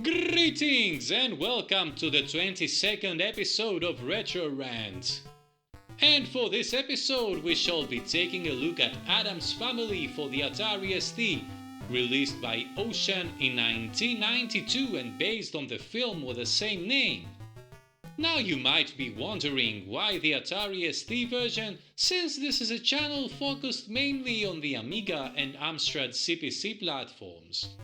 Greetings and welcome to the 22nd episode of Retro Rant. And for this episode we shall be taking a look at Addams Family for the Atari ST, released by Ocean in 1992 and based on the film with the same name. Now you might be wondering why the Atari ST version, since this is a channel focused mainly on the Amiga and Amstrad CPC platforms.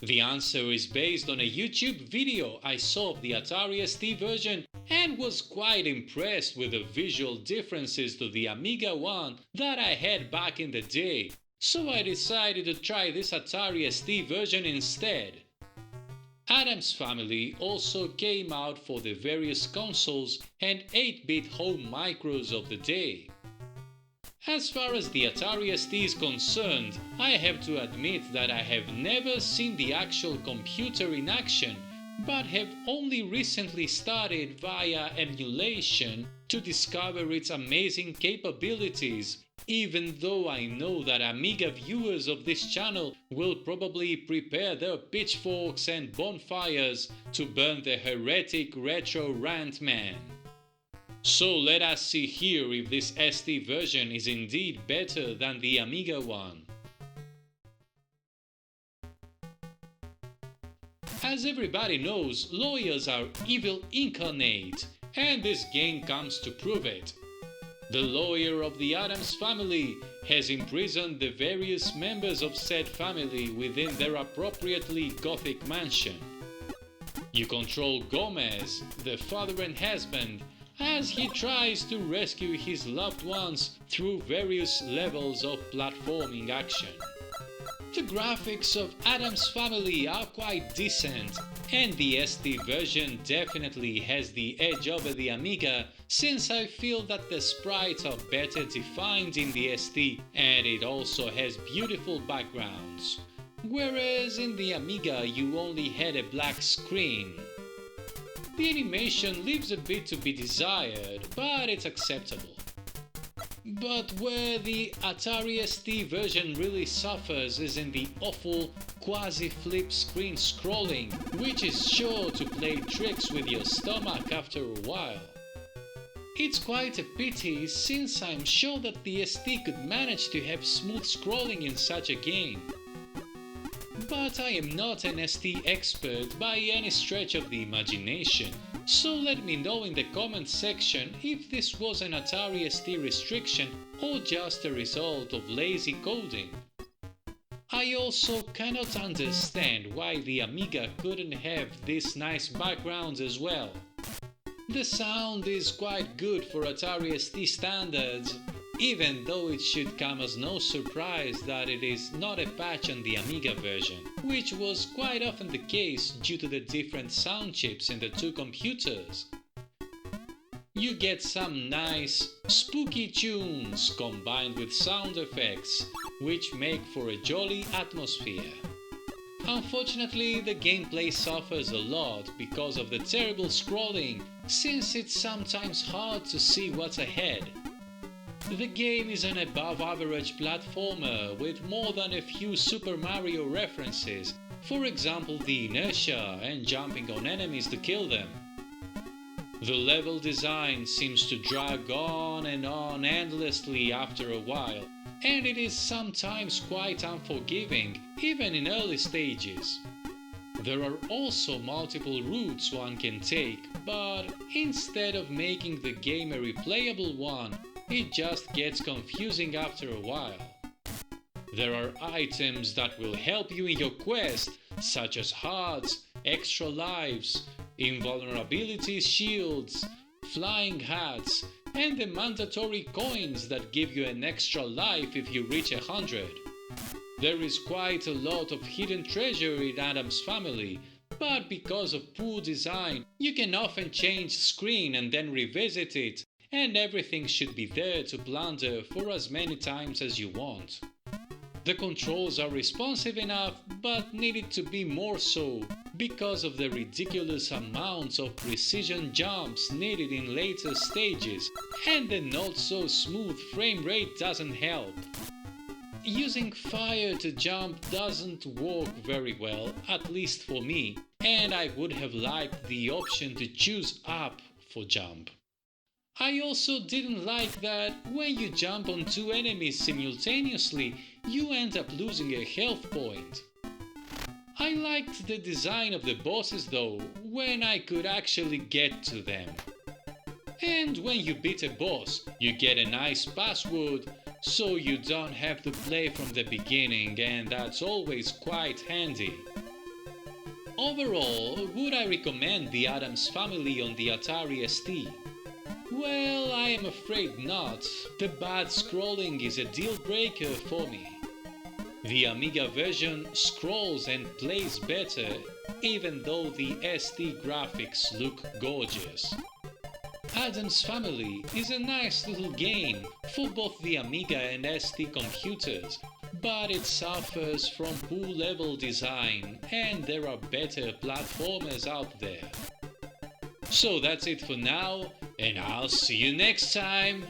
The answer is based on a YouTube video I saw of the Atari ST version and was quite impressed with the visual differences to the Amiga one that I had back in the day, so I decided to try this Atari ST version instead. Addams Family also came out for the various consoles and 8-bit home micros of the day. As far as the Atari ST is concerned, I have to admit that I have never seen the actual computer in action, but have only recently started via emulation to discover its amazing capabilities, even though I know that Amiga viewers of this channel will probably prepare their pitchforks and bonfires to burn the heretic Retro Rant man. So let us see here if this ST version is indeed better than the Amiga one. As everybody knows, lawyers are evil incarnate, and this game comes to prove it. The lawyer of the Addams family has imprisoned the various members of said family within their appropriately gothic mansion. You control Gomez, the father and husband, as he tries to rescue his loved ones through various levels of platforming action. The graphics of Addams Family are quite decent, and the ST version definitely has the edge over the Amiga, since I feel that the sprites are better defined in the ST and it also has beautiful backgrounds, whereas in the Amiga you only had a black screen. The animation leaves a bit to be desired, but it's acceptable. But where the Atari ST version really suffers is in the awful quasi-flip screen scrolling, which is sure to play tricks with your stomach after a while. It's quite a pity, since I'm sure that the ST could manage to have smooth scrolling in such a game. But I am not an ST expert by any stretch of the imagination, so let me know in the comment section if this was an Atari ST restriction or just a result of lazy coding. I also cannot understand why the Amiga couldn't have these nice backgrounds as well. The sound is quite good for Atari ST standards, even though it should come as no surprise that it is not a patch on the Amiga version, which was quite often the case due to the different sound chips in the two computers. You get some nice, spooky tunes combined with sound effects, which make for a jolly atmosphere. Unfortunately, the gameplay suffers a lot because of the terrible scrolling, since it's sometimes hard to see what's ahead. The game is an above-average platformer with more than a few Super Mario references, for example the inertia and jumping on enemies to kill them. The level design seems to drag on and on endlessly after a while, and it is sometimes quite unforgiving, even in early stages. There are also multiple routes one can take, but instead of making the game a replayable one, it just gets confusing after a while. There are items that will help you in your quest, such as hearts, extra lives, invulnerability shields, flying hats, and the mandatory coins that give you an extra life if you reach 100. There is quite a lot of hidden treasure in Addams Family, but because of poor design, you can often change screen and then revisit it, and everything should be there to plunder for as many times as you want. The controls are responsive enough, but needed to be more so because of the ridiculous amounts of precision jumps needed in later stages, and the not so smooth frame rate doesn't help. Using fire to jump doesn't work very well, at least for me, and I would have liked the option to choose up for jump. I also didn't like that when you jump on two enemies simultaneously, you end up losing a health point. I liked the design of the bosses though, when I could actually get to them. And when you beat a boss, you get a nice password, so you don't have to play from the beginning, and that's always quite handy. Overall, would I recommend the Addams Family on the Atari ST? Well, I am afraid not. The bad scrolling is a deal breaker for me. The Amiga version scrolls and plays better, even though the ST graphics look gorgeous. Addams Family is a nice little game for both the Amiga and ST computers, but it suffers from poor level design and there are better platformers out there. So that's it for now, and I'll see you next time!